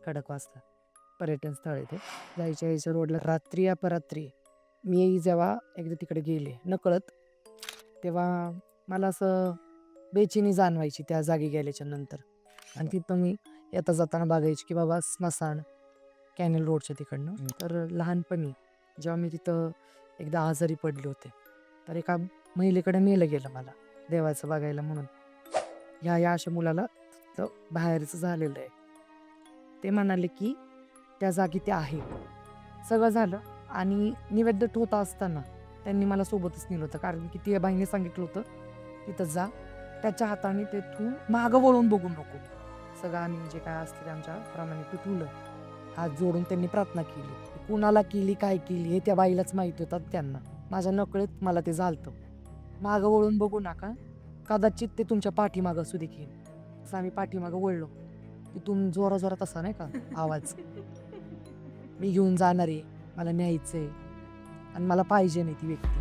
खडकवासला पर्यटन स्थळ आहे ते. जायच्या यायच्या रोडला रात्री अपरात्री मी जेव्हा एकदा तिकडे गेले नकळत, तेव्हा मला असं बेचैनी जाणवायची त्या जागी गेल्याच्या नंतर. आणि तिथं मी येता जाताना बघायची की बाबा स्मशान कॅनल रोडच्या तिकडनं. तर लहानपणी जेव्हा मी तिथं एकदा आजारी पडले होते, तर एका महिलेकडे नेलं गेलं मला देवाचं बघायला म्हणून. ह्या अशा मुलाला तिथं बाहेरचं झालेलं आहे. ते म्हणाले की त्या जागी ते आहे. सगळं झालं आणि नैवेद्य ठेवता असताना त्यांनी मला सोबतच नेलं होतं, कारण की त्या बाईने सांगितलं होतं तिथं जा, त्याच्या हाताने तेथून मागं वळून बघू नको. सगळं आम्ही जे काय असतं ते आमच्याप्रमाणे ते ठेवलं. हात जोडून त्यांनी प्रार्थना केली. कुणाला केली, काय केली हे त्या बाईलाच माहिती होतं त्यांना. माझ्या नकळत मला ते झालतं. मागं वळून बघू नका, कदाचित ते तुमच्या पाठीमागं असू देखील. असं आम्ही पाठीमागं वळलो. तिथून जोराजोरात असा नाही का आवाज, मी घेऊन जाणार आहे, मला न्यायचंय आणि मला पाहिजे नाही ती व्यक्ती.